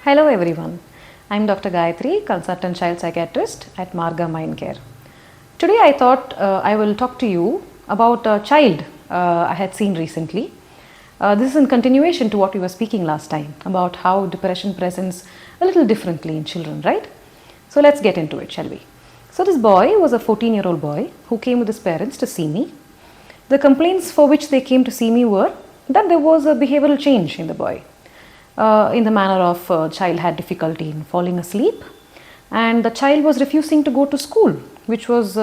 Hello everyone, I am Dr. Gayathrik, consultant child psychiatrist at Maarga Mind Care. Today I thought I will talk to you about a child I had seen recently. This is in continuation to what we were speaking last time about how depression presents a little differently in children, right? So let's get into it, shall we? So this boy was a 14-year-old boy who came with his parents to see me. The complaints for which they came to see me were that there was a behavioral change in the boy. In the manner of child had difficulty in falling asleep, and the child was refusing to go to school, which was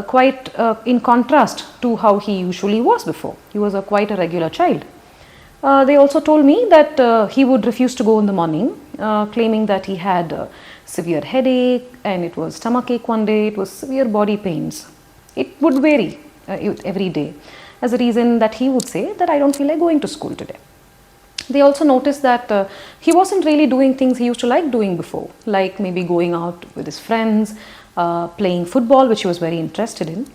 quite in contrast to how he usually was before. He was quite a regular child. They also told me that he would refuse to go in the morning, claiming that he had severe headache and it was stomachache one day, it was severe body pains. It would vary every day, as a reason that he would say that I don't feel like going to school today. They also noticed that he wasn't really doing things he used to like doing before, like maybe going out with his friends, playing football, which he was very interested in.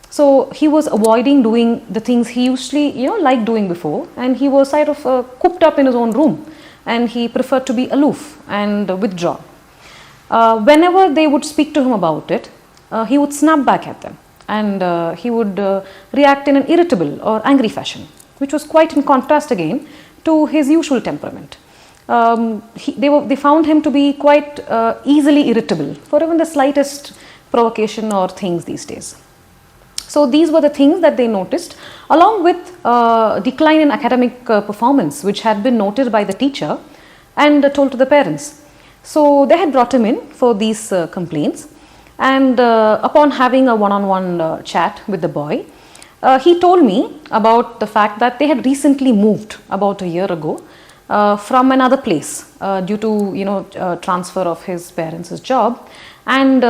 So he was avoiding doing the things he usually liked doing before, and he was sort of cooped up in his own room, and he preferred to be aloof and withdraw. Whenever they would speak to him about it, he would snap back at them, and he would react in an irritable or angry fashion, which was quite in contrast again to his usual temperament. They found him to be quite easily irritable for even the slightest provocation or things these days. So these were the things that they noticed, along with decline in academic performance, which had been noted by the teacher and told to the parents. So they had brought him in for these complaints, and upon having a one-on-one chat with the boy, he told me about the fact that they had recently moved about a year ago from another place due to transfer of his parents' job, and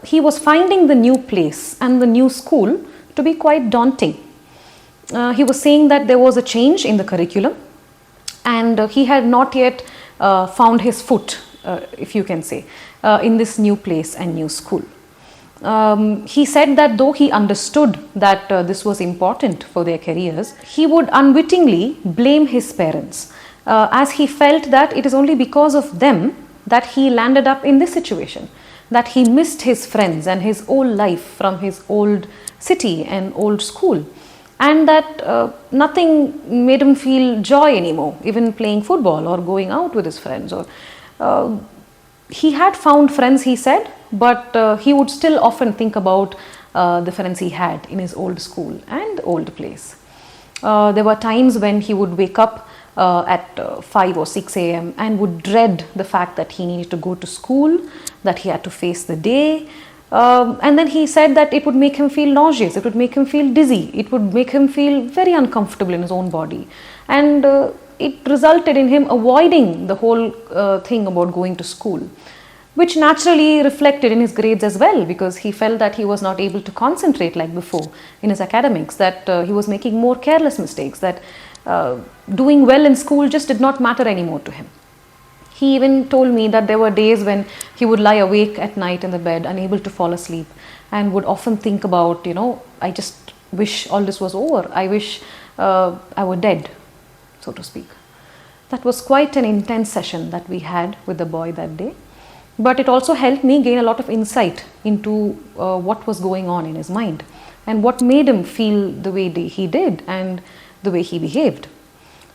he was finding the new place and the new school to be quite daunting. He was saying that there was a change in the curriculum, and he had not yet found his foot, if you can say, in this new place and new school. He said that though he understood that this was important for their careers, he would unwittingly blame his parents, as he felt that it is only because of them that he landed up in this situation, that he missed his friends and his old life from his old city and old school, and that nothing made him feel joy anymore, even playing football or going out with his friends. Or he had found friends, he said, but he would still often think about the friends he had in his old school and old place. There were times when he would wake up at 5 or 6 a.m. and would dread the fact that he needed to go to school, that he had to face the day. And then he said that it would make him feel nauseous, it would make him feel dizzy, it would make him feel very uncomfortable in his own body. And it resulted in him avoiding the whole thing about going to school, which naturally reflected in his grades as well, because he felt that he was not able to concentrate like before in his academics, that he was making more careless mistakes, that doing well in school just did not matter anymore to him. He even told me that there were days when he would lie awake at night in the bed, unable to fall asleep, and would often think about, I just wish all this was over. I wish I were dead, so to speak. That was quite an intense session that we had with the boy that day. But it also helped me gain a lot of insight into what was going on in his mind and what made him feel the way he did and the way he behaved.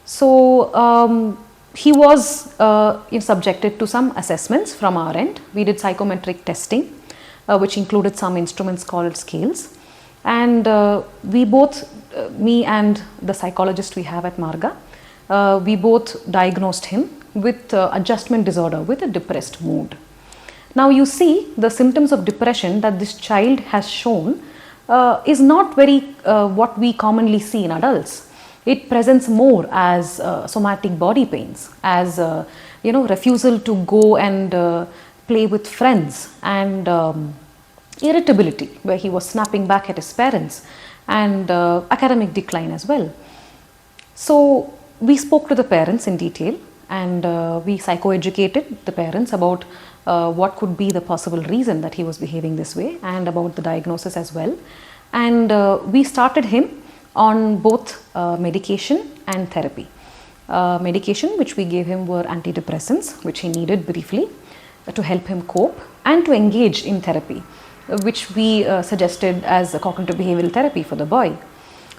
So he was subjected to some assessments from our end. We did psychometric testing, which included some instruments called scales. And we both, me and the psychologist we have at Maarga, we both diagnosed him with adjustment disorder, with a depressed mood. Now you see, the symptoms of depression that this child has shown is not very what we commonly see in adults. It presents more as somatic body pains, as refusal to go and play with friends, and irritability, where he was snapping back at his parents, and academic decline as well. So we spoke to the parents in detail, and we psychoeducated the parents about what could be the possible reason that he was behaving this way, and about the diagnosis as well. And we started him on both medication and therapy. medication which we gave him were antidepressants, which he needed briefly to help him cope and to engage in therapy, which we suggested as a cognitive behavioral therapy for the boy.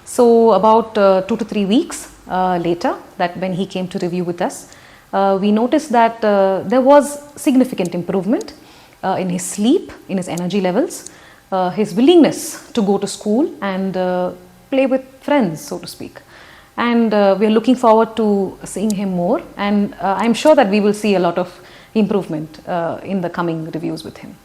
So about 2 to 3 weeks later, that when he came to review with us, we noticed that there was significant improvement in his sleep, in his energy levels, his willingness to go to school and play with friends, so to speak. And we are looking forward to seeing him more, and I'm sure that we will see a lot of improvement in the coming reviews with him.